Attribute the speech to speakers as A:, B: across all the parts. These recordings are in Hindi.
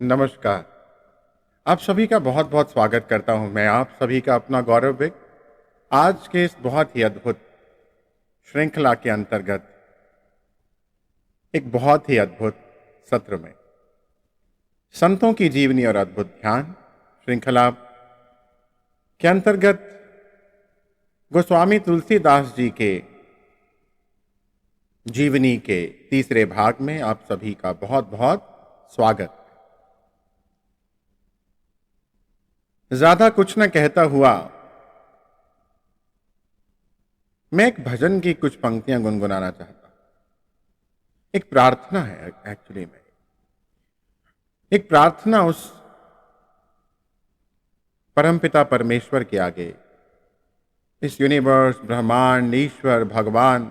A: नमस्कार। आप सभी का बहुत बहुत स्वागत करता हूं। मैं आप सभी का अपना गौरव बिग आज के इस बहुत ही अद्भुत श्रृंखला के अंतर्गत एक बहुत ही अद्भुत सत्र में संतों की जीवनी और अद्भुत ध्यान श्रृंखला के अंतर्गत गोस्वामी तुलसीदास जी के जीवनी के तीसरे भाग में आप सभी का बहुत बहुत स्वागत। ज्यादा कुछ न कहता हुआ मैं एक भजन की कुछ पंक्तियां गुनगुनाना चाहता हूं। एक प्रार्थना है एक्चुअली में, एक प्रार्थना उस परमपिता परमेश्वर के आगे, इस यूनिवर्स, ब्रह्मांड, ईश्वर, भगवान,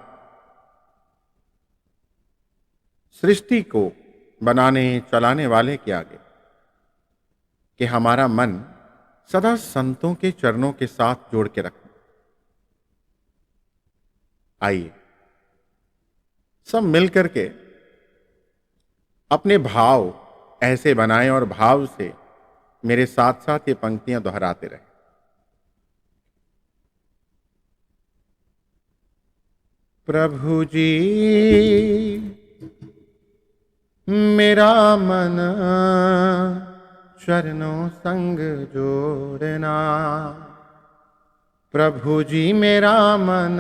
A: सृष्टि को बनाने चलाने वाले के आगे कि हमारा मन सदा संतों के चरणों के साथ जोड़ के रखें। आइए सब मिलकर के अपने भाव ऐसे बनाएं और भाव से मेरे साथ साथ ये पंक्तियां दोहराते रहें। प्रभु जी मेरा मन चरणों संग जोड़ना, प्रभु जी मेरा मन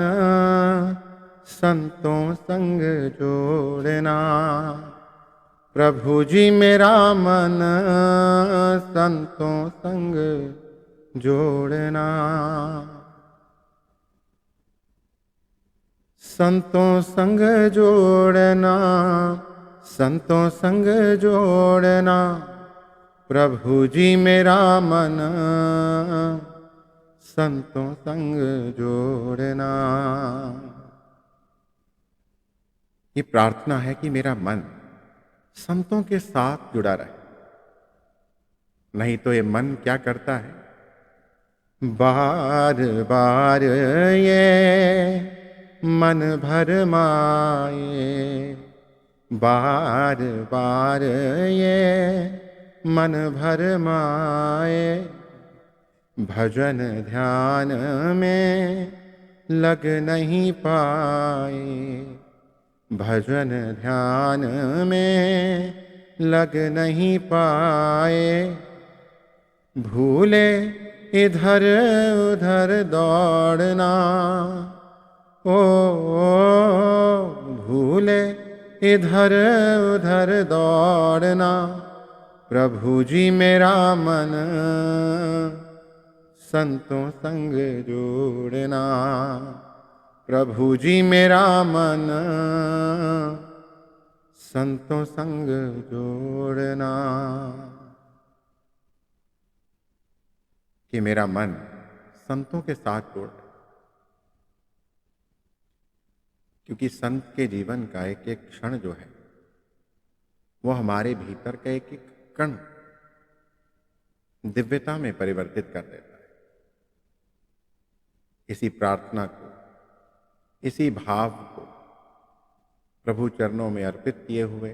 A: संतों संग जोड़ना, प्रभु जी मेरा मन संतों संग जोड़ना, संतों संग जोड़ना, संतों संग जोड़ना, प्रभु जी मेरा मन संतों संग जोड़ना। ये प्रार्थना है कि मेरा मन संतों के साथ जुड़ा रहे, नहीं तो ये मन क्या करता है, बार बार ये मन भर माए, बार बार ये मन भर माए, भजन ध्यान में लग नहीं पाए, भजन ध्यान में लग नहीं पाए, भूले इधर उधर दौड़ना, ओ भूले इधर उधर दौड़ना, प्रभु जी मेरा मन संतों संग जोड़ना, प्रभु जी मेरा मन संतों संग जोड़ना। कि मेरा मन संतों के साथ जोड़, क्योंकि संत के जीवन का एक एक क्षण जो है वो हमारे भीतर का एक एक कण दिव्यता में परिवर्तित कर देता है। इसी प्रार्थना को, इसी भाव को प्रभु चरणों में अर्पित किए हुए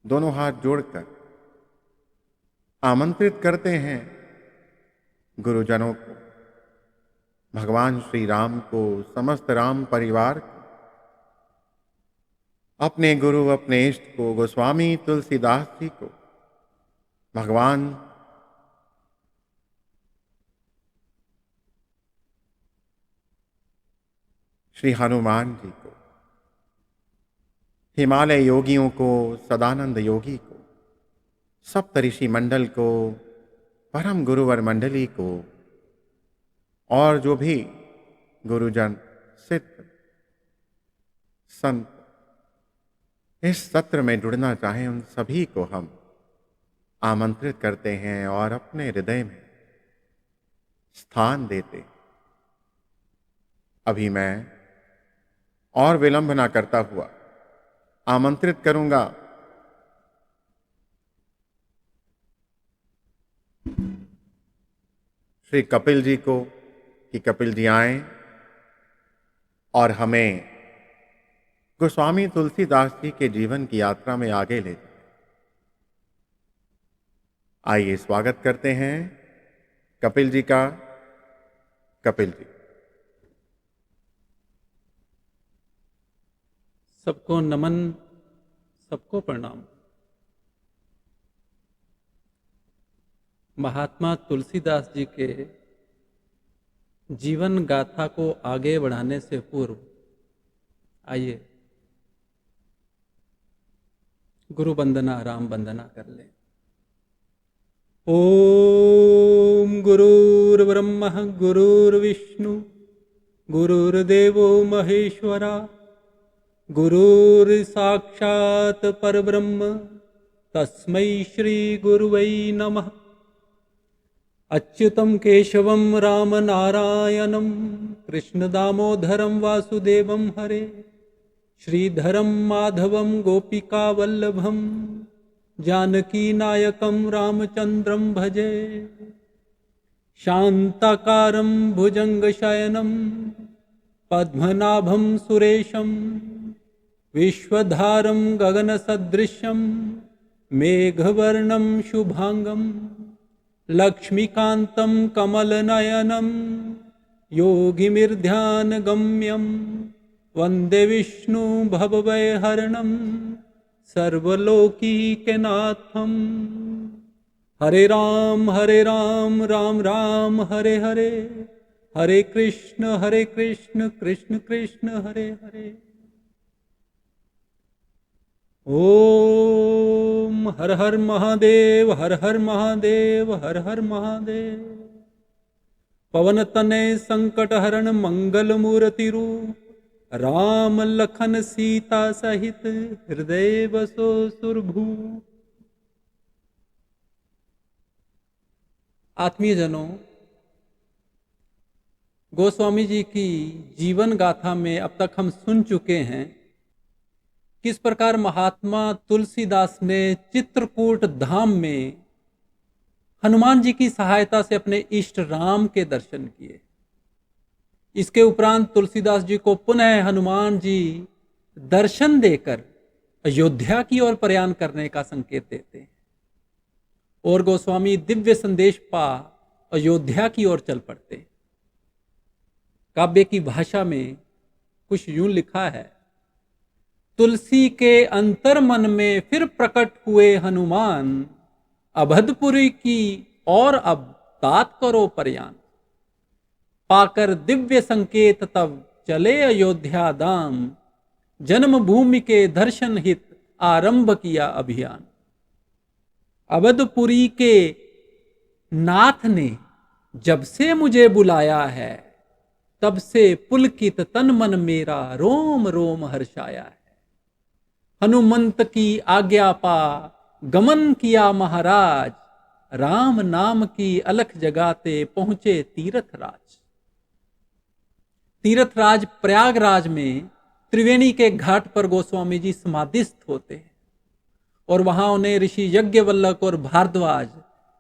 A: दोनों हाथ जोड़कर आमंत्रित करते हैं गुरुजनों को, भगवान श्री राम को, समस्त राम परिवार को, अपने गुरु अपने इष्ट को, गोस्वामी तुलसीदास जी को, भगवान श्री हनुमान जी को, हिमालय योगियों को, सदानंद योगी को, सप्तऋषि मंडल को, परम गुरुवर मंडली को, और जो भी गुरुजन सिद्ध संत इस सत्र में जुड़ना चाहें उन सभी को हम आमंत्रित करते हैं और अपने हृदय में स्थान देते। अभी मैं और विलंब ना करता हुआ आमंत्रित करूंगा श्री कपिल जी को कि कपिल जी आएं और हमें गोस्वामी तुलसीदास जी के जीवन की यात्रा में आगे ले जाए। आइए स्वागत करते हैं कपिल जी का। कपिल जी।
B: सबको नमन, सबको प्रणाम। महात्मा तुलसीदास जी के जीवन गाथा को आगे बढ़ाने से पूर्व आइए गुरु वंदना, राम वंदना कर लें। ओम गुरुर्ब्रह्मा गुरुर्विष्णु गुरुर्देवो महेश्वरा गुरुर्साक्षात् परब्रह्म तस्मै श्री गुरुवै नमः। अच्युतं केशवं राम नारायणं कृष्ण दामोदरं वासुदेवं हरे श्रीधरं माधवं गोपिका वल्लभं जानकी नायकं रामचंद्रं भजे। शांताकारं भुजंगशयनं पद्मनाभं सुरेशं विश्वधारं गगनसदृशं मेघवर्णं शुभांगं लक्ष्मीकान्तं कमलनयनं योगिमिर्ध्यानगम्यं वन्दे विष्णु भवभयहरणं सर्वलोकीकनाथं। हरे राम राम राम हरे हरे, हरे कृष्ण कृष्ण कृष्ण हरे हरे। ओम हर हर महादेव, हर हर महादेव, हर हर महादेव। पवन तनय संकट हरण मंगल मूर्ति रूप, राम लखन सीता सहित हृदय बसो सुरभूप। आत्मीय जनों, गोस्वामी जी की जीवन गाथा में अब तक हम सुन चुके हैं किस प्रकार महात्मा तुलसीदास ने चित्रकूट धाम में हनुमान जी की सहायता से अपने इष्ट राम के दर्शन किए। इसके उपरांत तुलसीदास जी को पुनः हनुमान जी दर्शन देकर अयोध्या की ओर प्रयाण करने का संकेत देते हैं और गोस्वामी दिव्य संदेश पा अयोध्या की ओर चल पड़ते हैं। काव्य की भाषा में कुछ यूं लिखा है, तुलसी के अंतर मन में फिर प्रकट हुए हनुमान, अभदपुरी की और अब तात करो प्रयाण। पाकर दिव्य संकेत तब चले अयोध्या धाम, जन्मभूमि के दर्शन हित आरंभ किया अभियान। अवधपुरी के नाथ ने जब से मुझे बुलाया है, तब से पुलकित तन मन मेरा रोम रोम हर्षाया है। हनुमंत की आज्ञा पा गमन किया महाराज, राम नाम की अलख जगाते पहुंचे तीर्थराज। तीर्थराज प्रयागराज में त्रिवेणी के घाट पर गोस्वामी जी समाधिस्थ होते हैं और वहां उन्हें ऋषि यज्ञवल्लभ और भारद्वाज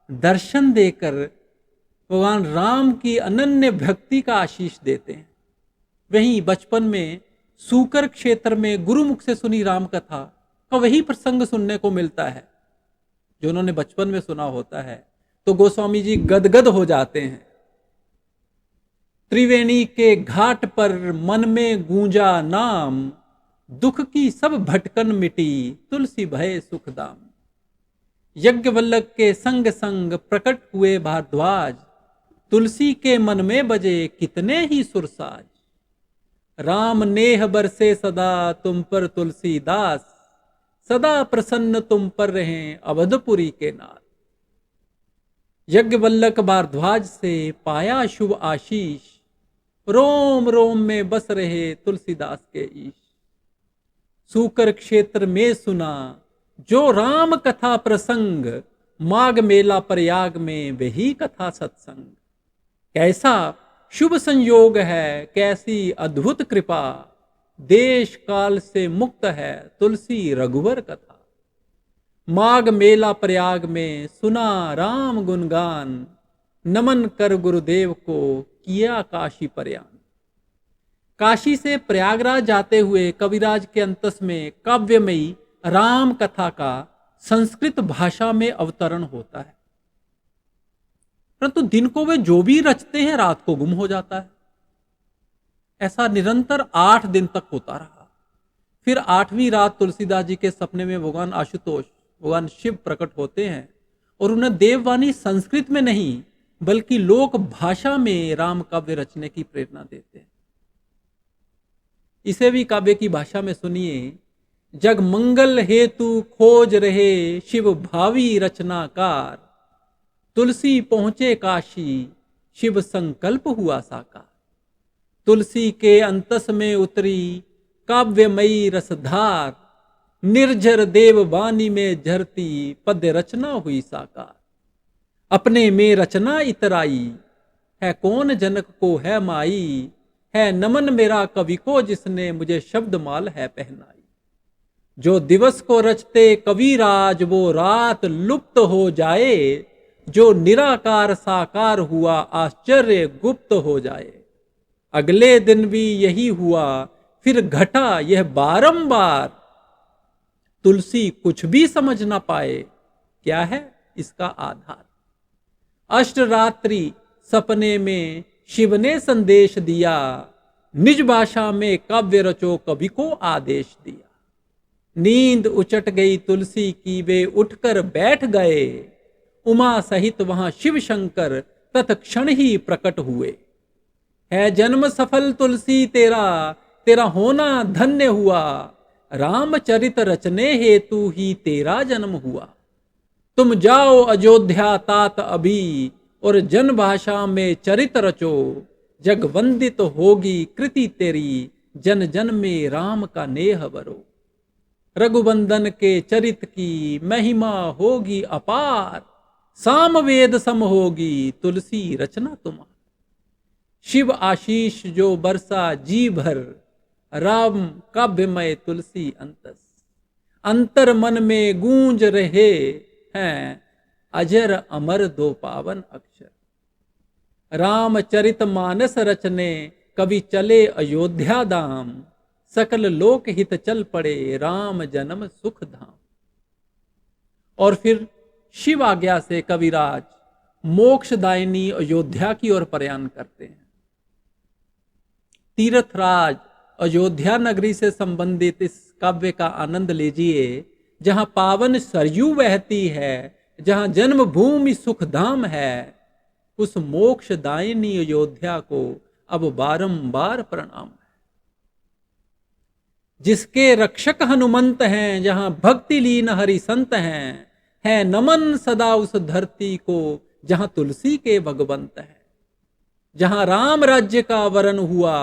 B: दर्शन देकर भगवान राम की अनन्य भक्ति का आशीष देते हैं। वहीं बचपन में सूकर क्षेत्र में गुरुमुख से सुनी राम कथा का वही प्रसंग सुनने को मिलता है जो उन्होंने बचपन में सुना होता है, तो गोस्वामी जी गदगद हो जाते हैं। त्रिवेणी के घाट पर मन में गूंजा नाम, दुख की सब भटकन मिटी तुलसी भय सुखदाम। यज्ञवल्लभ के संग संग प्रकट हुए भारद्वाज, तुलसी के मन में बजे कितने ही सुरसाज। राम नेह बरसे सदा तुम पर तुलसीदास, सदा प्रसन्न तुम पर रहें अवधपुरी के नाथ। यज्ञवल्लभ भारद्वाज से पाया शुभ आशीष, रोम रोम में बस रहे तुलसीदास के ईश। सूकर क्षेत्र में सुना जो राम कथा प्रसंग, माघ मेला प्रयाग में वही कथा सत्संग। कैसा शुभ संयोग है, कैसी अद्भुत कृपा, देश काल से मुक्त है तुलसी रघुवर कथा। माघ मेला प्रयाग में सुना राम गुणगान, नमन कर गुरुदेव को किया काशी प्रयाण। काशी से प्रयागराज जाते हुए कविराज के अंतस में काव्यमयी राम कथा का संस्कृत भाषा में अवतरण होता है। परंतु दिन को वे जो भी रचते हैं रात को गुम हो जाता है। ऐसा निरंतर 8 दिन तक होता रहा। फिर 8वीं रात तुलसीदास जी के सपने में भगवान आशुतोष, भगवान शिव प्रकट होते हैं और उन्हें देववाणी संस्कृत में नहीं बल्कि लोक भाषा में राम काव्य रचने की प्रेरणा देते हैं। इसे भी काव्य की भाषा में सुनिए। जग मंगल हेतु खोज रहे शिव भावी रचनाकार, तुलसी पहुंचे काशी शिव संकल्प हुआ साकार। तुलसी के अंतस में उतरी काव्यमयी रसधार, निर्झर देव वाणी में झरती पद्य रचना हुई साकार। अपने में रचना इतराई है कौन जनक को है माई, है नमन मेरा कवि को जिसने मुझे शब्दमाल है पहनाई। जो दिवस को रचते कविराज वो रात लुप्त हो जाए, जो निराकार साकार हुआ आश्चर्य गुप्त हो जाए। अगले दिन भी यही हुआ फिर घटा यह बारंबार, तुलसी कुछ भी समझ ना पाए क्या है इसका आधार। अष्टरात्रि सपने में शिव ने संदेश दिया, निज भाषा में काव्य रचो कवि को आदेश दिया। नींद उचट गई तुलसी की, वे उठकर बैठ गए। उमा सहित वहां शिव शंकर तत्क्षण ही प्रकट हुए। है जन्म सफल तुलसी तेरा, तेरा होना धन्य हुआ। रामचरित रचने हेतु ही तेरा जन्म हुआ। तुम जाओ अयोध्या तात अभी, और जन भाषा में चरित रचो। जग वंदित होगी कृति तेरी, जन जन में राम का नेह बरो। रघुबंदन के चरित की महिमा होगी अपार, सामवेद सम होगी तुलसी रचना तुम्हार। शिव आशीष जो बरसा जी भर, राम काव्यमय तुलसी अंतस। अंतर मन में गूंज रहे हैं अजर अमर दो पावन अक्षर। रामचरित मानस रचने कवि चले अयोध्या धाम। सकल लोक हित चल पड़े राम जन्म सुख धाम। और फिर शिव आज्ञा से कविराज मोक्षदायिनी अयोध्या की ओर प्रयाण करते हैं। तीर्थराज अयोध्या नगरी से संबंधित इस काव्य का आनंद लीजिए, जहां पावन सरयू बहती है, जहां जन्मभूमि सुखधाम है। उस मोक्षदायिनी अयोध्या को अब बारंबार प्रणाम है। जिसके रक्षक हनुमंत हैं, जहां भक्ति लीन हरि संत हैं। है नमन सदा उस धरती को जहां तुलसी के भगवंत हैं। जहां राम राज्य का वरण हुआ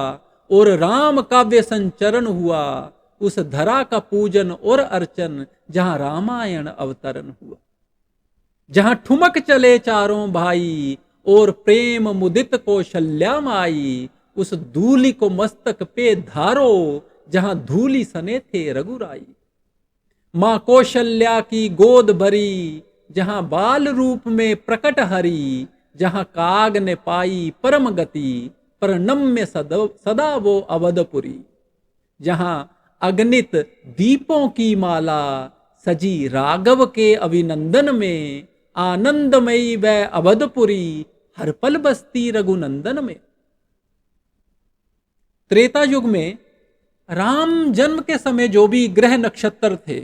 B: और राम काव्य संचरण हुआ, उस धरा का पूजन और अर्चन जहां रामायण अवतरण हुआ। जहां ठुमक चले चारों भाई और प्रेम मुदित कौशल्या माई। उस धूलि को मस्तक पे धारो, जहां धूलि सने थे रघुराई। मां कौशल्या की गोद भरी, जहां बाल रूप में प्रकट हरि। जहां काग ने पाई परम गति, परनम्य सदा वो अवधपुरी। जहां अगणित दीपों की माला, सजी राघव के अभिनंदन में। आनंदमयी वह अवधपुरी, हर पल बसती रघुनंदन में। त्रेता युग में राम जन्म के समय जो भी ग्रह नक्षत्र थे,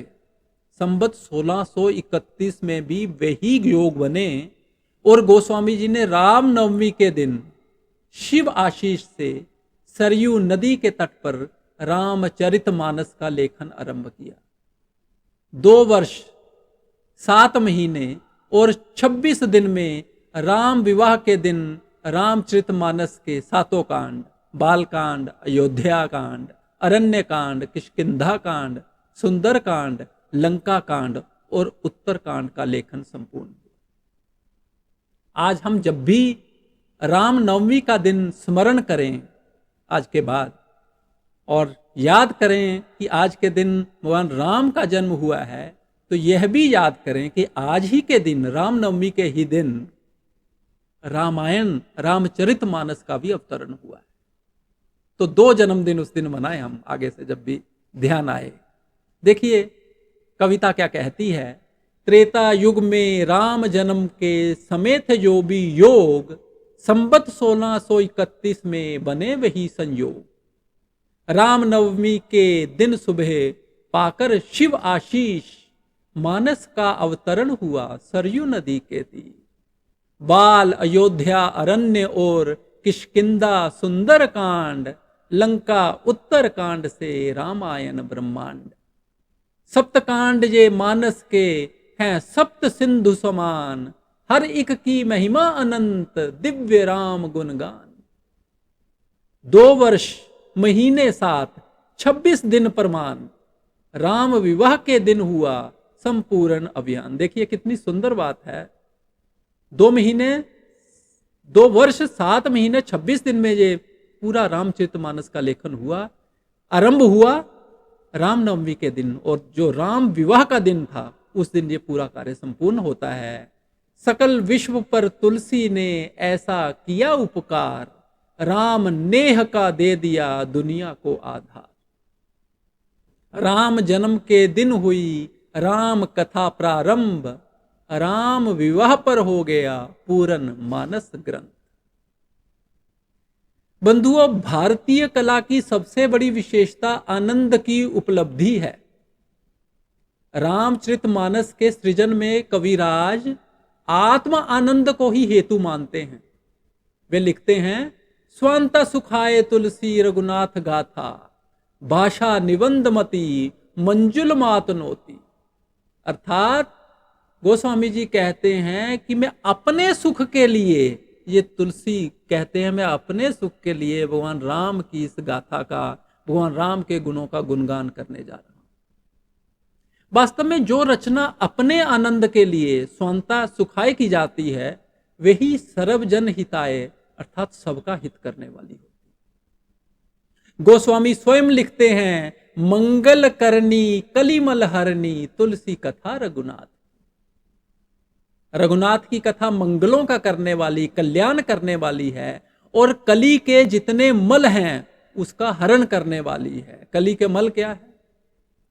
B: संवत 1631 में भी वही योग बने। और गोस्वामी जी ने रामनवमी के दिन शिव आशीष से सरयू नदी के तट पर रामचरितमानस का लेखन आरंभ किया। 2 वर्ष 7 महीने और 26 दिन में राम विवाह के दिन रामचरितमानस के 7 कांड, बालकांड, अयोध्या कांड, अरण्य कांड, किष्किंधा कांड, सुंदर कांड, लंका कांड और उत्तर कांड का लेखन संपूर्ण हुआ। आज हम जब भी रामनवमी का दिन स्मरण करें आज के बाद, और याद करें कि आज के दिन भगवान राम का जन्म हुआ है, तो यह भी याद करें कि आज ही के दिन, रामनवमी के ही दिन, रामायण रामचरितमानस का भी अवतरण हुआ है। तो 2 जन्मदिन उस दिन मनाएं हम आगे से जब भी ध्यान आए। देखिए कविता क्या कहती है त्रेता युग में राम जन्म के समय थे जो भी योग, संबत 1631 में बने वही संयोग। राम नवमी के दिन सुबह पाकर शिव आशीष, मानस का अवतरण हुआ सरयू नदी के तीर। बाल अयोध्या अरण्य और किष्किंधा सुंदर कांड, लंका उत्तर कांड से रामायण ब्रह्मांड। सप्तकांड ये मानस के हैं सप्त सिंधु समान, हर एक की महिमा अनंत दिव्य राम गुणगान। 2 वर्ष महीने 7 26 दिन प्रमाण, राम विवाह के दिन हुआ संपूर्ण अभियान। देखिए कितनी सुंदर बात है। 2 वर्ष 7 महीने 26 दिन में ये पूरा रामचरितमानस का लेखन हुआ। आरंभ हुआ रामनवमी के दिन, और जो राम विवाह का दिन था उस दिन ये पूरा कार्य संपूर्ण होता है। सकल विश्व पर तुलसी ने ऐसा किया उपकार, राम नेह का दे दिया दुनिया को आधार। राम जन्म के दिन हुई राम कथा प्रारंभ, राम विवाह पर हो गया पूर्ण मानस ग्रंथ। बंधुओं, भारतीय कला की सबसे बड़ी विशेषता आनंद की उपलब्धि है। रामचरितमानस के सृजन में कविराज आत्म आनंद को ही हेतु मानते हैं। वे लिखते हैं, स्वांता सुखाए तुलसी रघुनाथ गाथा, भाषा निबंधमती मंजुल मातनोती। अर्थात गोस्वामी जी कहते हैं कि मैं अपने सुख के लिए, ये तुलसी कहते हैं, मैं अपने सुख के लिए भगवान राम की इस गाथा का, भगवान राम के गुणों का गुणगान करने जा रहा हूं। वास्तव में जो रचना अपने आनंद के लिए स्वांता सुखाय की जाती है, वही सर्वजन हिताय अर्थात सबका हित करने वाली होती है। गोस्वामी स्वयं लिखते हैं, मंगल करनी कलिमल हरनी तुलसी कथा रघुनाथ। रघुनाथ की कथा मंगलों का करने वाली, कल्याण करने वाली है, और कली के जितने मल हैं उसका हरण करने वाली है। कली के मल क्या है?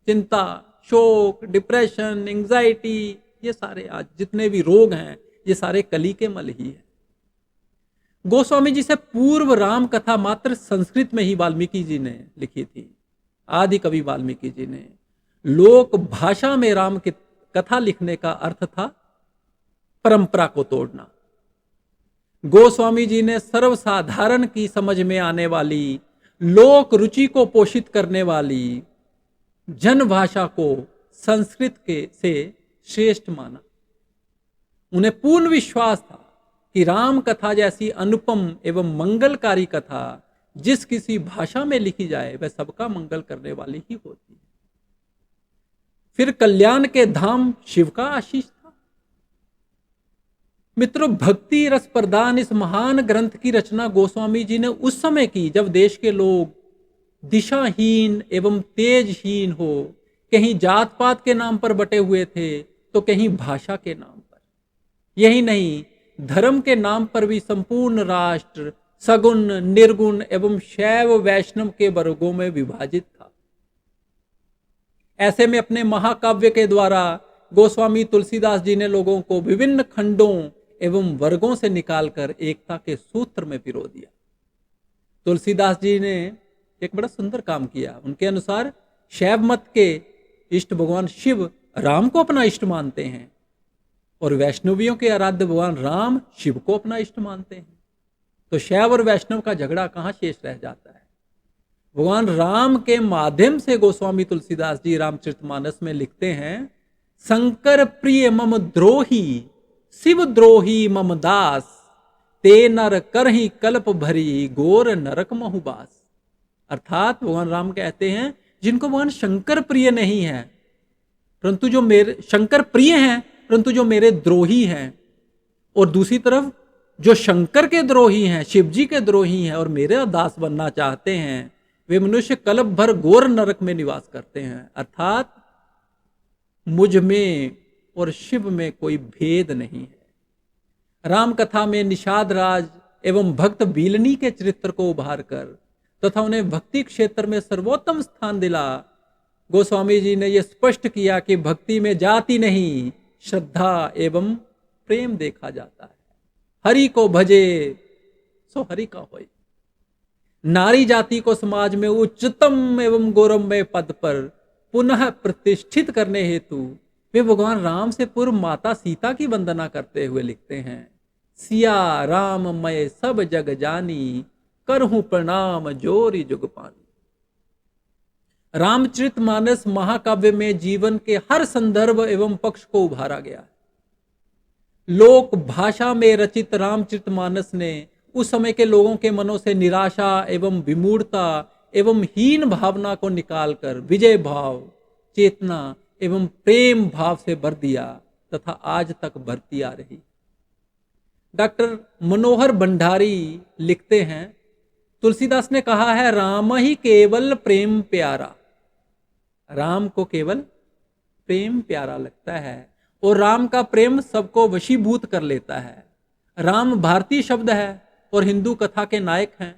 B: चिंता, शोक, डिप्रेशन, एंजाइटी, ये सारे आज जितने भी रोग हैं ये सारे कली के मल ही है। गोस्वामी जी से पूर्व राम कथा मात्र संस्कृत में ही वाल्मीकि जी ने लिखी थी। आदि कवि वाल्मीकि जी ने लोक भाषा में राम की कथा लिखने का अर्थ था परंपरा को तोड़ना। गोस्वामी जी ने सर्वसाधारण की समझ में आने वाली, लोक रुचि को पोषित करने वाली जन भाषा को संस्कृत के से श्रेष्ठ माना। उन्हें पूर्ण विश्वास था कि राम कथा जैसी अनुपम एवं मंगलकारी कथा जिस किसी भाषा में लिखी जाए वह सबका मंगल करने वाली ही होती है। फिर कल्याण के धाम शिव का आशीष था। मित्रों, भक्ति रस प्रदान इस महान ग्रंथ की रचना गोस्वामी जी ने उस समय की जब देश के लोग दिशाहीन एवं तेजहीन हो, कहीं जात पात के नाम पर बटे हुए थे तो कहीं भाषा के नाम पर। यही नहीं, धर्म के नाम पर भी संपूर्ण राष्ट्र सगुण, निर्गुण एवं शैव वैष्णव के वर्गों में विभाजित था। ऐसे में अपने महाकाव्य के द्वारा गोस्वामी तुलसीदास जी ने लोगों को विभिन्न खंडों एवं वर्गों से निकालकर एकता के सूत्र में पिरो दिया। तुलसीदास जी ने एक बड़ा सुंदर काम किया। उनके अनुसार शैव मत के इष्ट भगवान शिव राम को अपना इष्ट मानते हैं, और वैष्णवियों के आराध्य भगवान राम शिव को अपना इष्ट मानते हैं। तो शैव और वैष्णव का झगड़ा कहां शेष रह जाता है? भगवान राम के माध्यम से गोस्वामी तुलसीदास जी रामचरितमानस में लिखते हैं, शंकर प्रिय मम द्रोही शिव द्रोही मम दास, ते नर करहि कल्प भरी घोर नरक महुबास। अर्थात भगवान राम कहते हैं, जिनको भगवान शंकर प्रिय नहीं है, परंतु जो मेरे शंकर प्रिय हैं परंतु जो मेरे द्रोही हैं, और दूसरी तरफ जो शंकर के द्रोही हैं, शिव जी के द्रोही हैं और मेरे दास बनना चाहते हैं, वे मनुष्य कल्प भर घोर नरक में निवास करते हैं। अर्थात मुझ में और शिव में कोई भेद नहीं है। राम कथा में निषाद राज एवं भक्त बीलनी के चरित्र को उभार कर तथा उन्हें भक्ति क्षेत्र में सर्वोत्तम स्थान दिला गोस्वामी जी ने यह स्पष्ट किया कि भक्ति में जाति नहीं, श्रद्धा एवं प्रेम देखा जाता है। हरि को भजे सो हरि का होय। नारी जाति को समाज में उच्चतम एवं गौरवमय पद पर पुनः प्रतिष्ठित करने हेतु वे भगवान राम से पूर्व माता सीता की वंदना करते हुए लिखते हैं, सिया राम मैं सब जग जानी, करहूं प्रणाम जोरी जुग पानी। रामचरितमानस महाकाव्य में जीवन के हर संदर्भ एवं पक्ष को उभारा गया है। लोक भाषा में रचित रामचरितमानस ने उस समय के लोगों के मनों से निराशा एवं विमूढ़ता एवं हीन भावना को निकालकर विजय भाव, चेतना एवं प्रेम भाव से भर दिया तथा आज तक भरती आ रही। डॉक्टर मनोहर भंडारी लिखते हैं, तुलसीदास ने कहा है, राम ही केवल प्रेम प्यारा। राम को केवल प्रेम प्यारा लगता है और राम का प्रेम सबको वशीभूत कर लेता है। राम भारतीय शब्द है और हिंदू कथा के नायक हैं।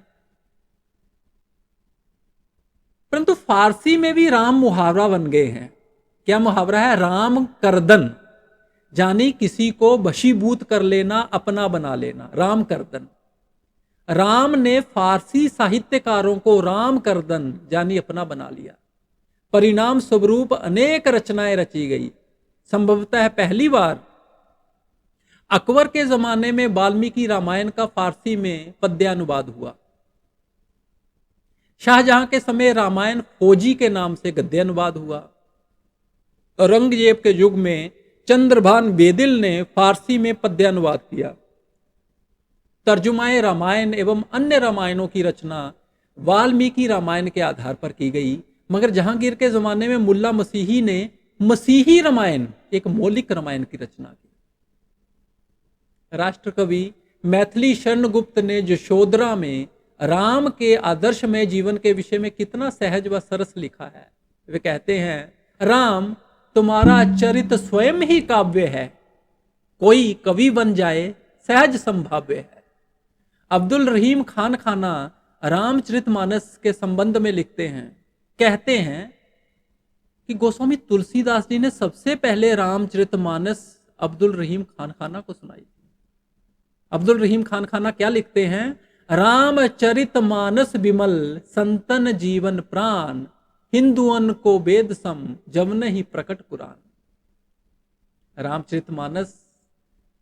B: परंतु फारसी में भी राम मुहावरा बन गए हैं। क्या मुहावरा है? राम करदन, यानी किसी को वशीभूत कर लेना, अपना बना लेना, राम करदन। राम ने फारसी साहित्यकारों को राम करदन यानी अपना बना लिया। परिणाम स्वरूप अनेक रचनाएं रची गई। संभवतः पहली बार अकबर के जमाने में वाल्मीकि रामायण का फारसी में पद्यानुवाद हुआ। शाहजहां के समय रामायण फौजी के नाम से गद्यानुवाद हुआ। औरंगजेब के युग में चंद्रभान बेदिल ने फारसी में पद्यानुवाद किया। तर्जुमाए रामायण एवं अन्य रामायणों की रचना वाल्मीकि रामायण के आधार पर की गई, मगर जहांगीर के जमाने में मुल्ला मसीही ने मसीही रामायण, एक मौलिक रामायण की रचना की। राष्ट्रकवि मैथिली शरण गुप्त ने यशोधरा में राम के आदर्श में जीवन के विषय में कितना सहज व सरस लिखा है। वे कहते हैं, राम तुम्हारा चरित स्वयं ही काव्य है, कोई कवि बन जाए सहज संभाव्य है। अब्दुल रहीम खान खाना रामचरितमानस के संबंध में लिखते हैं, कहते हैं कि गोस्वामी तुलसीदास जी ने सबसे पहले रामचरितमानस अब्दुल रहीम खान खाना को सुनाई। अब्दुल रहीम खान खाना क्या लिखते हैं? रामचरितमानस विमल संतन जीवन प्राण, हिंदुअन को वेद सम जमन ही प्रकट पुराण। रामचरितमानस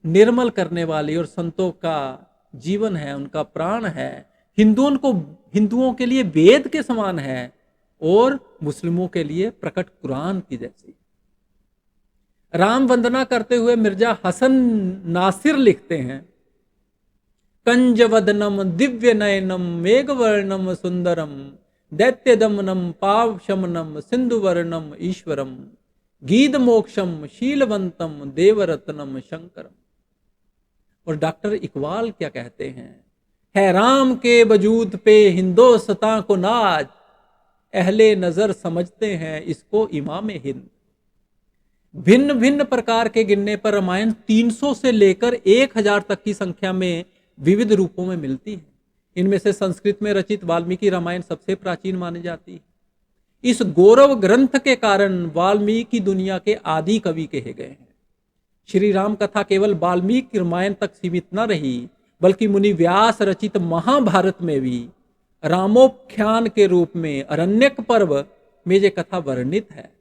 B: निर्मल करने वाली और संतों का जीवन है, उनका प्राण है। हिंदुओं के लिए वेद के समान है और मुस्लिमों के लिए प्रकट कुरान की जैसी। राम वंदना करते हुए मिर्जा हसन नासिर लिखते हैं, कंजवदनम दिव्य नयनम मेघवर्णम सुंदरम, दैत्य दमनम पाव शमनम सिंधुवर्णम ईश्वरम, गीत मोक्षम शीलवंतम देवरत्नम शंकरम। और डॉक्टर इकबाल क्या कहते हैं? है राम के वजूद पे हिंदोस्तां को नाज, अहले नजर समझते हैं इसको इमाम हिंद। भिन्न भिन्न प्रकार के गिनने पर रामायण 300 से लेकर 1000 तक की संख्या में विविध रूपों में मिलती है। इनमें से संस्कृत में रचित वाल्मीकि रामायण सबसे प्राचीन मानी जाती है। इस गौरव ग्रंथ के कारण वाल्मीकि दुनिया के आदि कवि कहे गए हैं। श्री राम कथा केवल वाल्मीकि रामायण तक सीमित न रही, बल्कि मुनि व्यास रचित महाभारत में भी रामोख्यान के रूप में अरण्यक पर्व में ये कथा वर्णित है।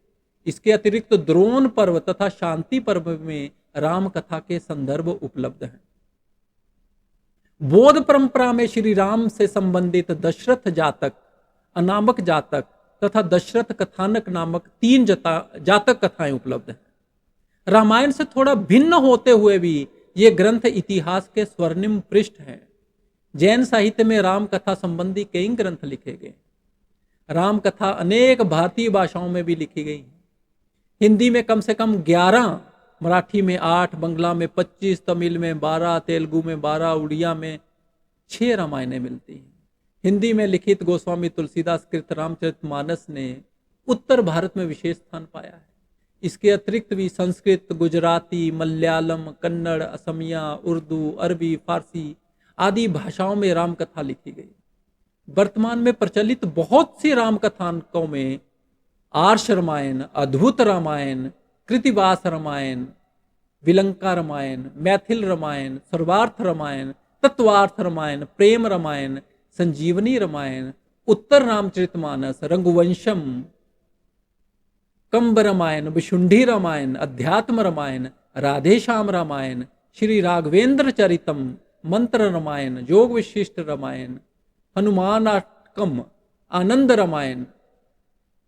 B: इसके अतिरिक्त द्रोण पर्व तथा शांति पर्व में राम कथा के संदर्भ उपलब्ध हैं। बौद्ध परंपरा में श्री राम से संबंधित दशरथ जातक, अनामक जातक तथा दशरथ कथानक नामक 3 जातक कथाएं उपलब्ध हैं। रामायण से थोड़ा भिन्न होते हुए भी ये ग्रंथ इतिहास के स्वर्णिम पृष्ठ हैं। जैन साहित्य में राम कथा संबंधी कई ग्रंथ लिखे गए। राम कथा अनेक भारतीय भाषाओं में भी लिखी गई। हिंदी में कम से कम 11, मराठी में 8, बंगला में 25, तमिल में 12, तेलुगु में 12, उड़िया में 6 रामायणें मिलती हैं। हिंदी में लिखित गोस्वामी तुलसीदास कृत रामचरितमानस ने उत्तर भारत में विशेष स्थान पाया है। इसके अतिरिक्त भी संस्कृत, गुजराती, मलयालम, कन्नड़, असमिया, उर्दू, अरबी, फारसी आदि भाषाओं में राम कथा लिखी गई। वर्तमान में प्रचलित बहुत सी राम कथानकों में आर्ष रामायण, अद्भुत रामायण, कृतिवास रामायण, विलंका रामायण, मैथिल रामायण, सर्वार्थ रामायण, तत्वार्थ रामायण, प्रेम रामायण, संजीवनी रामायण, उत्तर रामचरितमानस, रघुवंशम, कंब रामायण, विशुंडी रामायण, अध्यात्म रामायण, राधेश्याम रामायण, श्री राघवेंद्र चरितम, मंत्र रामायण, योग विशिष्ट रामायण, हनुमानाटकम, आनंद रामायण,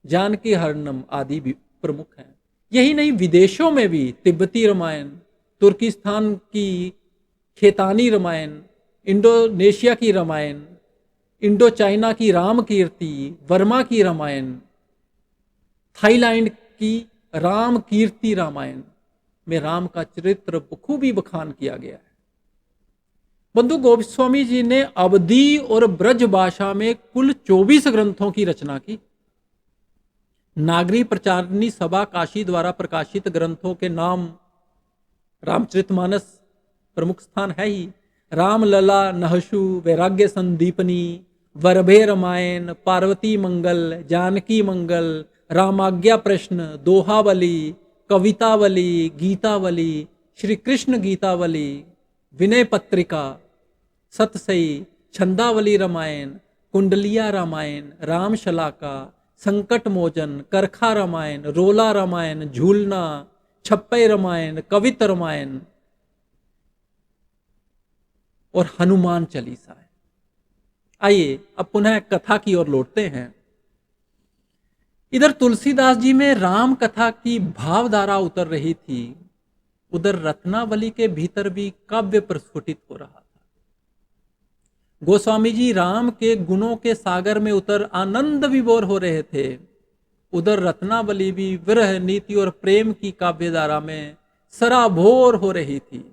B: जानकी हरणम आदि भी प्रमुख हैं। यही नहीं, विदेशों में भी तिब्बती रामायण, तुर्किस्तान की खेतानी रामायण, इंडोनेशिया की रामायण, इंडो चाइना की राम कीर्ति, वर्मा की रामायण, थाईलैंड की राम कीर्ति रामायण में राम का चरित्र बखूबी बखान किया गया है। बंधु, गोस्वामी जी ने अवधी और ब्रज भाषा में कुल 24 ग्रंथों की रचना की। नागरी प्रचारणी सभा काशी द्वारा प्रकाशित ग्रंथों के नाम रामचरितमानस प्रमुख स्थान है ही, रामलला, नहशु, वैराग्य संदीपनी, वरभे रामायण, पार्वती मंगल, जानकी मंगल, रामाज्ञा प्रश्न, दोहावली, कवितावली, गीतावली, श्री कृष्ण गीतावली, विनय पत्रिका, सतसई, छंदावली रामायण, कुंडलिया रामायण, रामशलाका, संकट मोचन, करखा रामायण, रोला रामायण, झूलना, छप्पई रामायण, कवित रामायण और हनुमान चालीसा है। आइए अब पुनः कथा की ओर लौटते हैं। इधर तुलसीदास जी में राम कथा की भावधारा उतर रही थी, उधर रत्नावली के भीतर भी काव्य प्रस्फुटित हो रहा था। गोस्वामी जी राम के गुणों के सागर में उतर आनंद विभोर हो रहे थे, उधर रत्नावली भी विरह, नीति और प्रेम की काव्यधारा में सराबोर हो रही थी।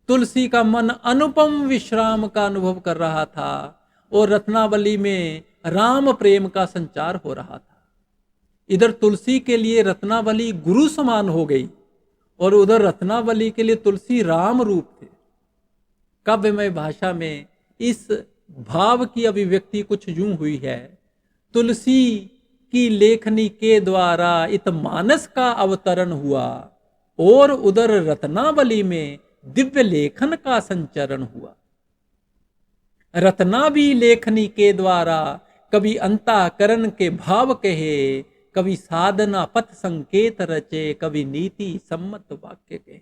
B: तुलसी का मन अनुपम विश्राम का अनुभव कर रहा था और रत्नावली में राम प्रेम का संचार हो रहा था। इधर तुलसी के लिए रत्नावली गुरु समान हो गई और उधर रत्नावली के लिए तुलसी राम रूप थे। काव्यमय भाषा में इस भाव की अभिव्यक्ति कुछ यूं हुई है, तुलसी की लेखनी के द्वारा इत मानस का अवतरण हुआ और उधर रत्नावली में दिव्य लेखन का संचरण हुआ। रत्नावली लेखनी के द्वारा कभी अंतःकरण के भाव कहे, कभी साधना पथ संकेत रचे, कभी नीति सम्मत वाक्य कहे।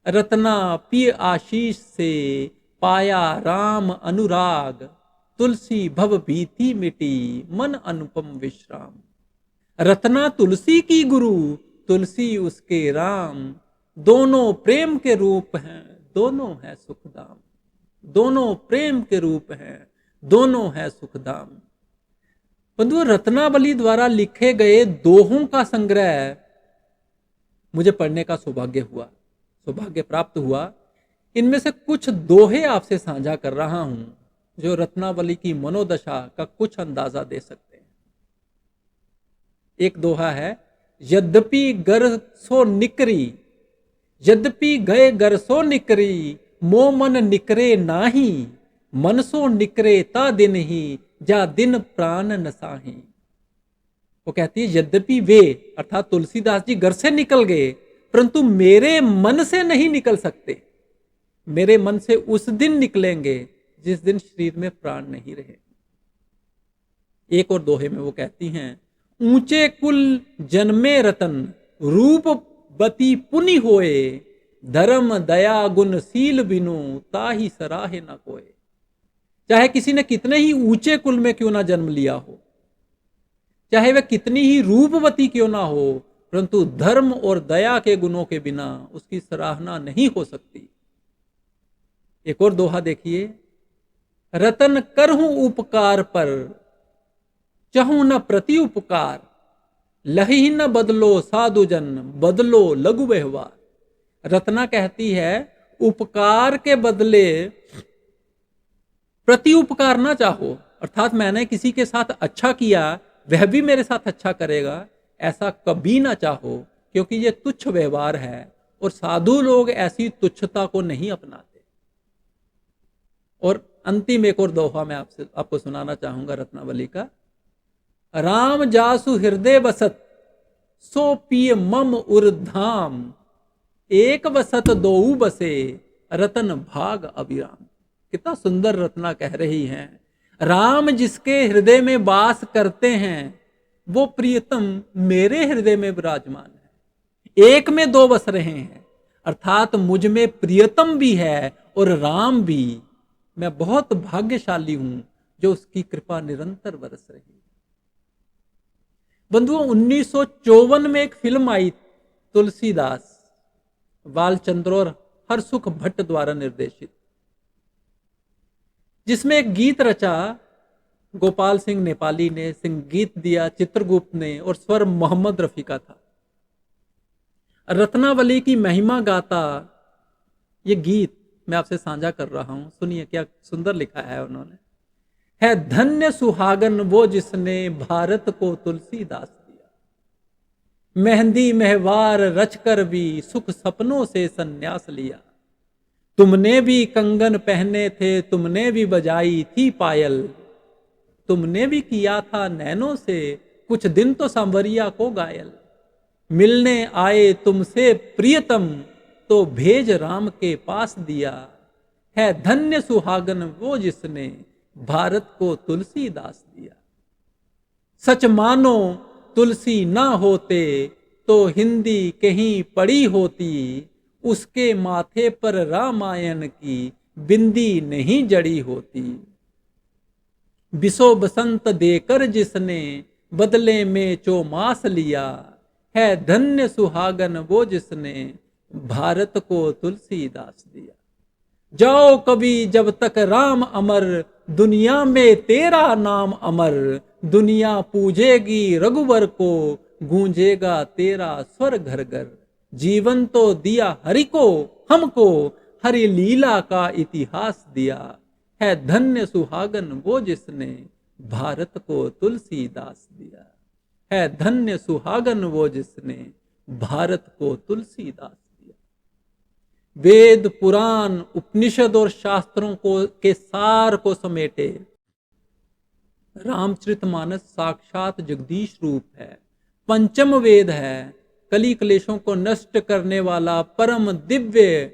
B: रत्ना पिय आशीष से पाया राम अनुराग, तुलसी भव भीति मिटी, मन अनुपम विश्राम। रत्ना तुलसी की गुरु, तुलसी उसके राम, दोनों प्रेम के रूप हैं, दोनों है सुखदाम। दोनों प्रेम के रूप हैं, दोनों है सुखदाम। बंधुओं, रत्नावली द्वारा लिखे गए दोहों का संग्रह मुझे पढ़ने का सौभाग्य प्राप्त हुआ। इनमें से कुछ दोहे आपसे साझा कर रहा हूं जो रत्नावली की मनोदशा का कुछ अंदाजा दे सकते हैं। एक दोहा है, यद्यपि गर सो निकरी, यद्यपि गए गर सो निकरी, मो मन निकरे नाही, मन सो निकरे ता दिन ही, जा दिन प्राण नसाही। वो कहती है, यद्यपि वे अर्थात तुलसीदास जी घर से निकल गए, परंतु मेरे मन से नहीं निकल सकते। मेरे मन से उस दिन निकलेंगे जिस दिन शरीर में प्राण नहीं रहे। एक और दोहे में वो कहती हैं, ऊंचे कुल जन्मे रतन, रूपवती पुनि होए, धर्म दया गुण शील बिनु, ताहि सराहे न कोय। चाहे किसी ने कितने ही ऊंचे कुल में क्यों ना जन्म लिया हो, चाहे वह कितनी ही रूपवती क्यों ना हो, परंतु धर्म और दया के गुणों के बिना उसकी सराहना नहीं हो सकती। एक और दोहा देखिए, रतन करहूं उपकार पर, चहूं न प्रति उपकार, लही न बदलो साधु जन, बदलो लघु व्यवहार। रत्ना कहती है, उपकार के बदले प्रति उपकार ना चाहो, अर्थात मैंने किसी के साथ अच्छा किया वह भी मेरे साथ अच्छा करेगा, ऐसा कभी ना चाहो, क्योंकि ये तुच्छ व्यवहार है और साधु लोग ऐसी तुच्छता को नहीं अपनाते। और अंतिम एक और दोहा मैं आपको सुनाना चाहूंगा रत्नावली का। राम जासु हृदय बसत, सो पिय मम उर्धाम, एक बसत दोऊ बसे रतन भाग अभिराम। कितना सुंदर रत्ना कह रही हैं। राम जिसके हृदय में वास करते हैं वो प्रियतम मेरे हृदय में विराजमान है। एक में दो बस रहे हैं, अर्थात मुझ में प्रियतम भी है और राम भी। मैं बहुत भाग्यशाली हूं जो उसकी कृपा निरंतर बरस रही है। बंधुओं, 1954 में एक फिल्म आई, तुलसीदास, बालचंद्र और हरसुख भट्ट द्वारा निर्देशित, जिसमें एक गीत रचा गोपाल सिंह नेपाली ने, संगीत दिया चित्रगुप्त ने और स्वर मोहम्मद रफी का था। रत्नावली की महिमा गाता ये गीत मैं आपसे साझा कर रहा हूं। सुनिए क्या सुंदर लिखा है उन्होंने। है धन्य सुहागन वो जिसने भारत को तुलसीदास दिया, मेहंदी महवार रचकर भी सुख सपनों से संन्यास लिया। तुमने भी कंगन पहने थे, तुमने भी बजाई थी पायल, तुमने भी किया था नैनों से कुछ दिन तो सांवरिया को घायल। मिलने आए तुमसे प्रियतम तो भेज राम के पास दिया। है धन्य सुहागन वो जिसने भारत को तुलसीदास दिया। सच मानो तुलसी ना होते तो हिंदी कहीं पड़ी होती, उसके माथे पर रामायण की बिंदी नहीं जड़ी होती। बिसो बसंत देकर जिसने बदले में चौमास लिया, है धन्य सुहागन वो जिसने भारत को तुलसीदास दिया। जाओ कभी जब तक राम अमर, दुनिया में तेरा नाम अमर। दुनिया पूजेगी रघुवर को, गूंजेगा तेरा स्वर घर घर। जीवन तो दिया हरि को, हमको हरि लीला का इतिहास दिया। है धन्य सुहागन वो जिसने भारत को तुलसीदास दिया। है धन्य सुहागन वो जिसने भारत को तुलसीदास दिया। वेद पुराण उपनिषद और शास्त्रों को के सार को समेटे रामचरितमानस साक्षात जगदीश रूप है। पंचम वेद है, कली क्लेशों को नष्ट करने वाला परम दिव्य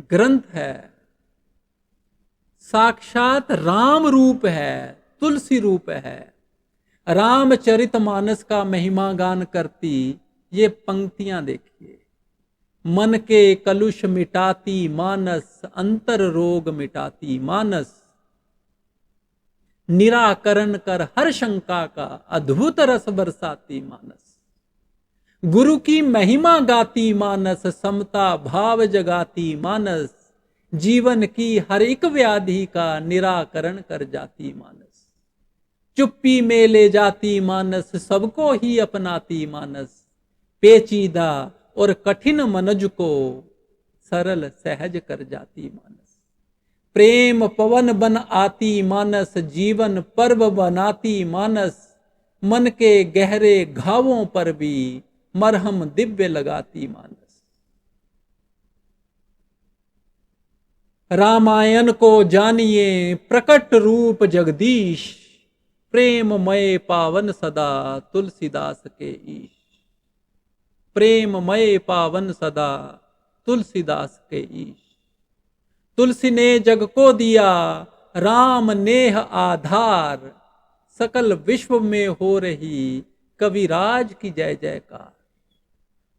B: ग्रंथ है। साक्षात राम रूप है, तुलसी रूप है। रामचरितमानस का महिमा गान करती ये पंक्तियां देखिए। मन के कलुष मिटाती मानस, अंतर रोग मिटाती मानस। निराकरण कर हर शंका का अद्भुत रस बरसाती मानस। गुरु की महिमा गाती मानस, समता भाव जगाती मानस। जीवन की हर एक व्याधि का निराकरण कर जाती मानस। चुप्पी में ले जाती मानस, सबको ही अपनाती मानस। पेचीदा और कठिन मनज को सरल सहज कर जाती मानस। प्रेम पवन बन आती मानस, जीवन पर्व बनाती मानस। मन के गहरे घावों पर भी मरहम दिव्य लगाती मानस। रामायण को जानिए प्रकट रूप जगदीश, प्रेममय पावन सदा तुलसीदास के ईश। प्रेममय पावन सदा तुलसीदास के ईश। तुलसी ने जग को दिया राम नेह आधार, सकल विश्व में हो रही कविराज की जय जयकार।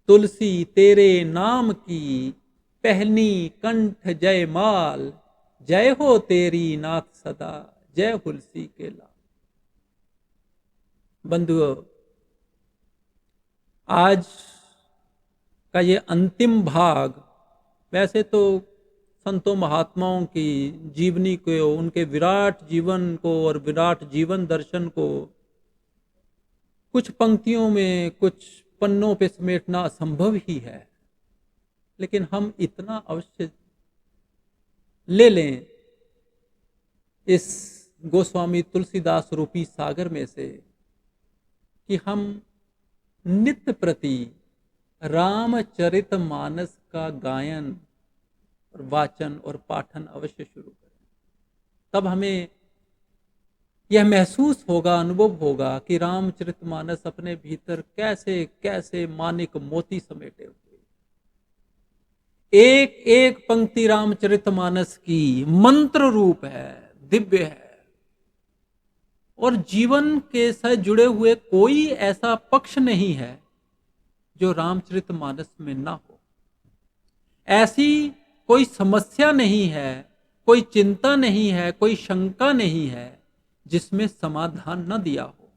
B: तुलसी तेरे नाम की पहनी कंठ जयमाल, जय हो तेरी नाथ सदा, जय तुलसी के लाल। बंधुओं, आज का ये अंतिम भाग, वैसे तो संतों महात्माओं की जीवनी को, उनके विराट जीवन को और विराट जीवन दर्शन को कुछ पंक्तियों में, कुछ पन्नों पे समेटना असंभव ही है, लेकिन हम इतना अवश्य ले लें इस गोस्वामी तुलसीदास रूपी सागर में से कि हम नित्य प्रति रामचरितमानस का गायन और वाचन और पाठन अवश्य शुरू करें। तब हमें यह महसूस होगा, अनुभव होगा कि रामचरितमानस अपने भीतर कैसे कैसे मानिक मोती समेटे हुए। एक एक पंक्ति रामचरितमानस की मंत्र रूप है, दिव्य है। और जीवन के साथ जुड़े हुए कोई ऐसा पक्ष नहीं है जो रामचरितमानस में ना हो। ऐसी कोई समस्या नहीं है, कोई चिंता नहीं है, कोई शंका नहीं है जिसमें समाधान न दिया हो।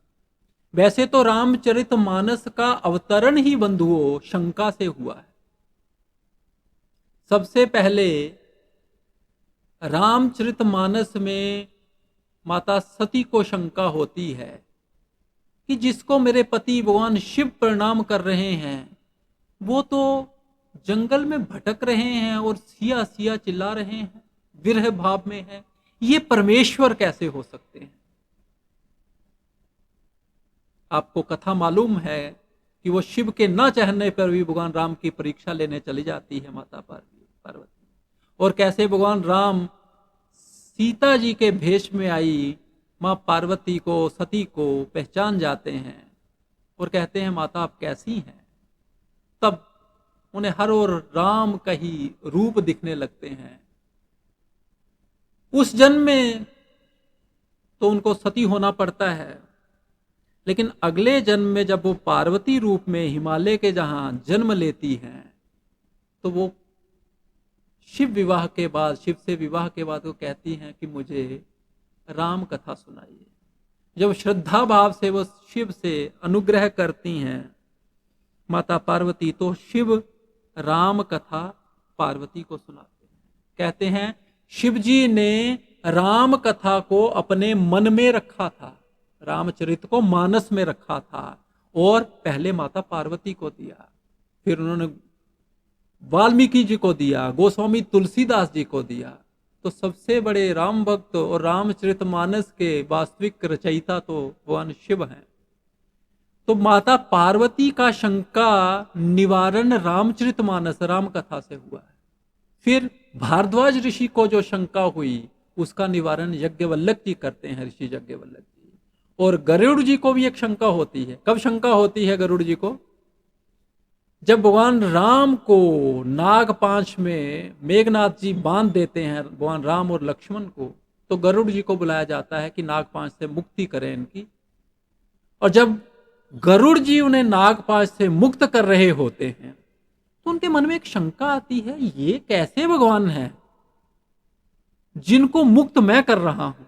B: वैसे तो रामचरितमानस का अवतरण ही बंधुओं शंका से हुआ है। सबसे पहले रामचरितमानस में माता सती को शंका होती है कि जिसको मेरे पति भगवान शिव प्रणाम कर रहे हैं वो तो जंगल में भटक रहे हैं और सिया सिया चिल्ला रहे हैं, विरह भाव में है, ये परमेश्वर कैसे हो सकते हैं। आपको कथा मालूम है कि वो शिव के न चाहने पर भी भगवान राम की परीक्षा लेने चली जाती है माता पार्वती, और कैसे भगवान राम सीता जी के भेष में आई मां पार्वती को, सती को पहचान जाते हैं और कहते हैं माता आप कैसी हैं। तब उन्हें हर ओर राम का ही रूप दिखने लगते हैं। उस जन्म में तो उनको सती होना पड़ता है, लेकिन अगले जन्म में जब वो पार्वती रूप में हिमालय के जहां जन्म लेती हैं तो वो शिव से विवाह के बाद वो कहती हैं कि मुझे राम कथा सुनाइए। जब श्रद्धा भाव से वो शिव से अनुग्रह करती हैं माता पार्वती, तो शिव राम कथा पार्वती को सुनाते हैं। कहते हैं शिव जी ने राम कथा को अपने मन में रखा था, रामचरित को मानस में रखा था, और पहले माता पार्वती को दिया, फिर उन्होंने वाल्मीकि जी को दिया, गोस्वामी तुलसीदास जी को दिया। तो सबसे बड़े राम भक्त और रामचरितमानस के वास्तविक रचयिता तो भगवान शिव हैं। तो माता पार्वती का शंका निवारण रामचरितमानस राम कथा से हुआ है। फिर भारद्वाज ऋषि को जो शंका हुई उसका निवारण यज्ञवल्लभ जी करते हैं, ऋषि यज्ञवल्लभ जी। और गरुड़ जी को भी एक शंका होती है। कब शंका होती है गरुड़ जी को? जब भगवान राम को नागपांच में मेघनाथ जी बांध देते हैं, भगवान राम और लक्ष्मण को, तो गरुड़ जी को बुलाया जाता है कि नागपांच से मुक्ति करें इनकी। और जब गरुड़ जी उन्हें नागपांच से मुक्त कर रहे होते हैं तो उनके मन में एक शंका आती है, ये कैसे भगवान है जिनको मुक्त मैं कर रहा हूं।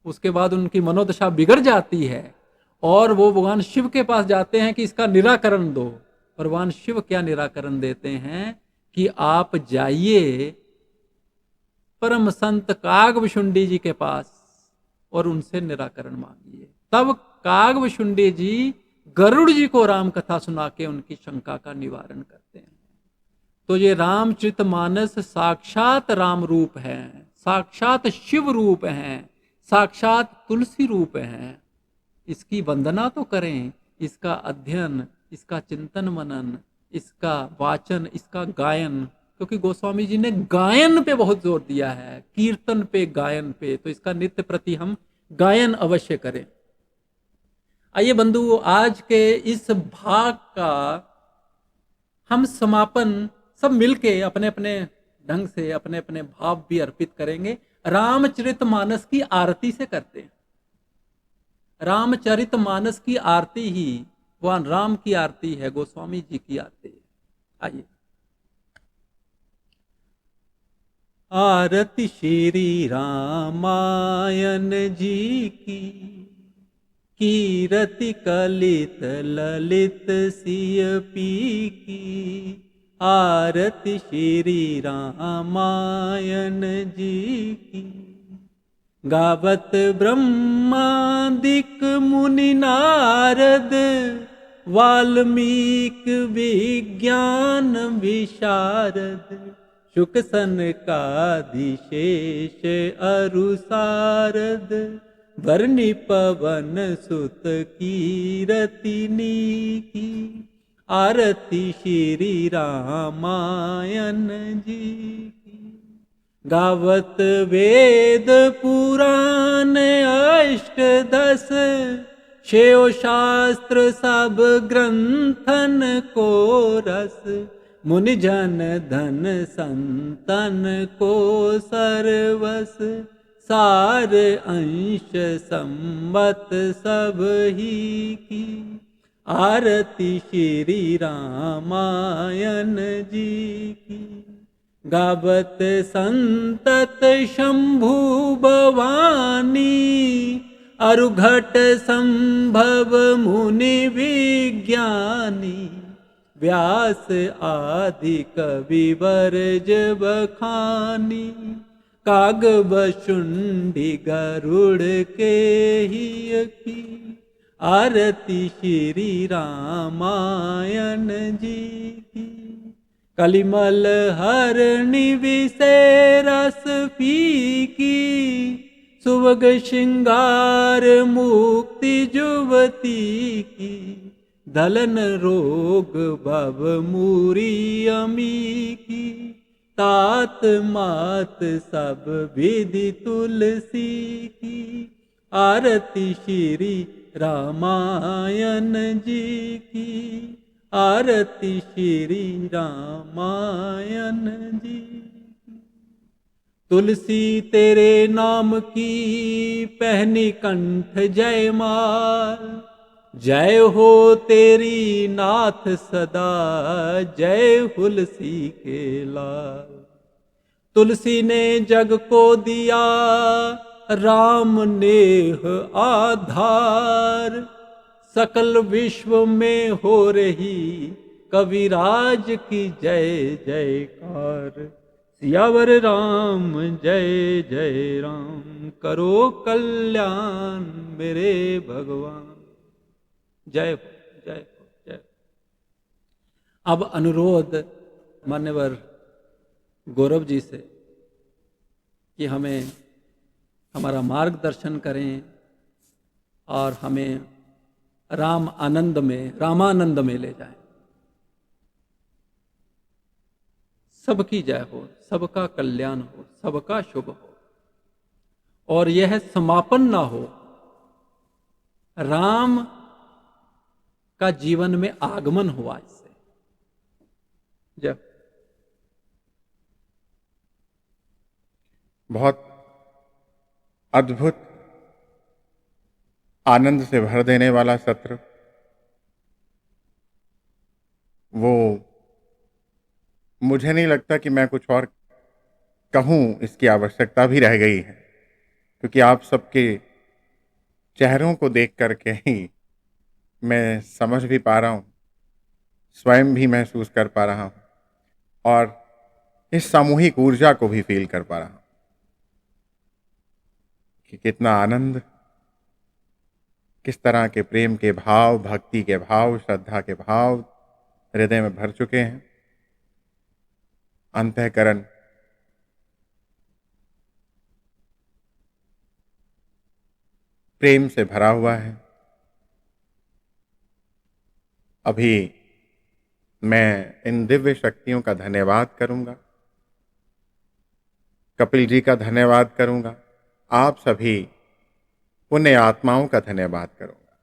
B: उसके बाद उनकी मनोदशा बिगड़ जाती है और वो भगवान शिव के पास जाते हैं कि इसका निराकरण दो। और भगवान शिव क्या निराकरण देते हैं कि आप जाइए परम संत कागभुशुंडी जी के पास और उनसे निराकरण मांगिए। तब कागभुशुंडी जी गरुड़ जी को राम कथा सुना के उनकी शंका का निवारण करते हैं। तो ये रामचरितमानस साक्षात राम रूप है, साक्षात शिव रूप है, साक्षात तुलसी रूप है। इसकी वंदना तो करें, इसका अध्ययन, इसका चिंतन मनन, इसका वाचन, इसका गायन, क्योंकि गोस्वामी जी ने गायन पे बहुत जोर दिया है, कीर्तन पे, गायन पे। तो इसका नित्य प्रति हम गायन अवश्य करें। आइए बंधु, आज के इस भाग का हम समापन सब मिलके अपने अपने ढंग से अपने अपने भाव भी अर्पित करेंगे। रामचरितमानस की आरती से करते हैं। रामचरितमानस की आरती ही भगवान राम की आरती है, गोस्वामी जी की आरती है। आइए। आरती श्री रामायण जी की, कीरति कलित ललित सिय पी की। आरती श्री रामायण जी की, गावत ब्रह्मादिक मुनि नारद, वाल्मीकि विज्ञान विशारद। शुक सनकादि शेष अरु सारद, वर्णि पवन सुत कीरति नीकी। आरती श्री रामायण जी की, गावत वेद पुराण अष्टदश। शेव शास्त्र सब ग्रंथन को रस, मुनि जन धन संतन को सर्वस, सार अंश संबत सब ही की। आरती श्री रामायण जी की। गावत संतत शंभु भवानी, अरुघट संभव मुनि विज्ञानी। व्यास आदि कवि वर्ज बखानी, कागब शुंडी गरुड़ के ही की। आरती श्री रामायण जी की। कलिमल हरणी विषय रस फीकी, सुवग श्रृंगार मुक्ति जुवती की। दलन रोग भव मूरी अमी की। तात मात सब विधि तुलसी की। आरती श्री रामायण जी की। आरती श्री रामायण जी। तुलसी तेरे नाम की पहनी कंठ जयमाल। जय हो तेरी नाथ सदा, जय तुलसी के लाल। तुलसी ने जग को दिया राम नेह आधार। सकल विश्व में हो रही कविराज की जय जयकार। सियावर राम जय जय राम, करो कल्याण मेरे भगवान। जय हो, जय हो, जय हो। अब अनुरोध मान्यवर गौरव जी से कि हमें हमारा मार्गदर्शन करें और हमें रामानंद में ले जाएं। सबकी जय हो, सबका कल्याण हो, सबका शुभ हो, और यह समापन ना हो। राम का जीवन में आगमन हुआ इससे। जय।
A: बहुत अद्भुत, आनंद से भर देने वाला सत्र। वो मुझे नहीं लगता कि मैं कुछ और कहूं, इसकी आवश्यकता भी रह गई है, क्योंकि आप सबके चेहरों को देख करके ही मैं समझ भी पा रहा हूं, स्वयं भी महसूस कर पा रहा हूं, और इस सामूहिक ऊर्जा को भी फील कर पा रहा हूं कि कितना आनंद, किस तरह के प्रेम के भाव, भक्ति के भाव, श्रद्धा के भाव हृदय में भर चुके हैं। अंतःकरण प्रेम से भरा हुआ है। अभी मैं इन दिव्य शक्तियों का धन्यवाद करूंगा, कपिल जी का धन्यवाद करूंगा, आप सभी पुण्य आत्माओं का धन्यवाद करूंगा।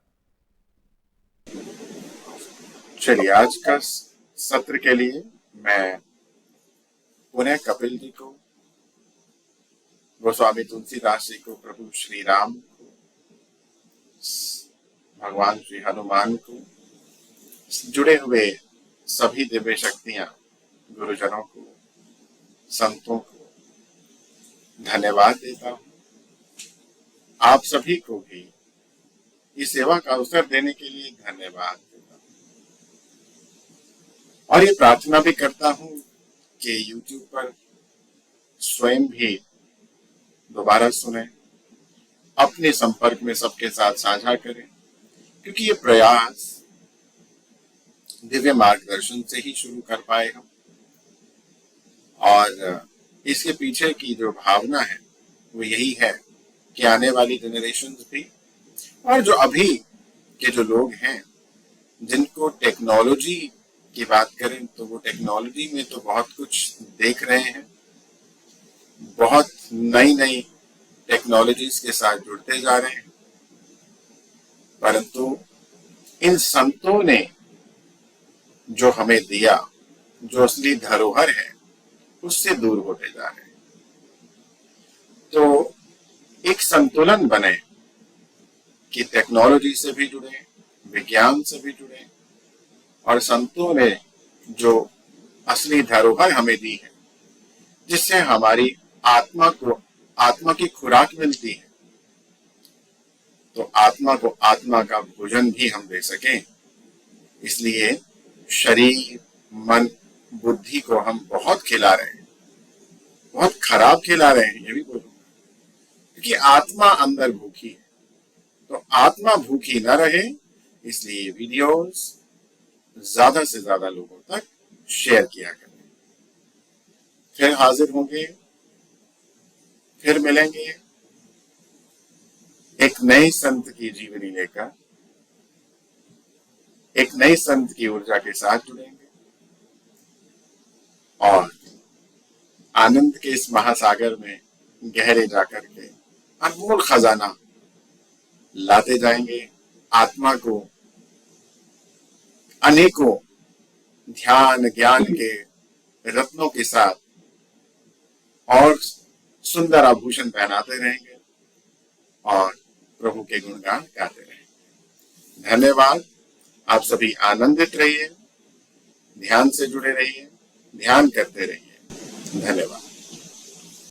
A: चलिए, आज का सत्र के लिए मैं पुनः कपिल जी को, गोस्वामी तुलसीदास जी को, प्रभु श्री राम को, भगवान श्री हनुमान को, जुड़े हुए सभी दिव्य शक्तियां, गुरुजनों को, संतों को धन्यवाद देता हूं। आप सभी को भी इस सेवा का अवसर देने के लिए धन्यवाद देता हूं, और ये प्रार्थना भी करता हूं कि YouTube पर स्वयं भी दोबारा सुने, अपने संपर्क में सबके साथ साझा करें, क्योंकि ये प्रयास दिव्य मार्गदर्शन से ही शुरू कर पाए हम, और इसके पीछे की जो भावना है वो यही है कि आने वाली जनरेशन्स भी, और जो अभी के जो लोग हैं जिनको टेक्नोलॉजी की बात करें तो वो टेक्नोलॉजी में तो बहुत कुछ देख रहे हैं, बहुत नई नई टेक्नोलॉजीज के साथ जुड़ते जा रहे हैं, परंतु इन संतों ने जो हमें दिया जो असली धरोहर है उससे दूर होते जा रहे हैं। तो एक संतुलन बने कि टेक्नोलॉजी से भी जुड़े, विज्ञान से भी जुड़े, और संतों ने जो असली धरोहर हमें दी है, जिससे हमारी आत्मा की खुराक मिलती है, तो आत्मा को आत्मा का भोजन भी हम दे सकें। इसलिए शरीर, मन, बुद्धि को हम बहुत खिला रहे हैं, बहुत खराब खिला रहे हैं, ये भी बोलूंगा, क्योंकि आत्मा अंदर भूखी है। तो आत्मा भूखी न रहे, इसलिए ये वीडियोस ज्यादा से ज्यादा लोगों तक शेयर किया करें। फिर हाजिर होंगे, फिर मिलेंगे एक नए संत की जीवनी लेकर, एक नए संत की ऊर्जा के साथ जुड़ेंगे और आनंद के इस महासागर में गहरे जाकर के अनमोल खजाना लाते जाएंगे। आत्मा को अनेकों ध्यान ज्ञान के रत्नों के साथ और सुंदर आभूषण पहनाते रहेंगे और प्रभु के गुणगान गाते रहेंगे। धन्यवाद। आप सभी आनंदित रहिए, ध्यान से जुड़े रहिए, ध्यान करते रहिए। धन्यवाद।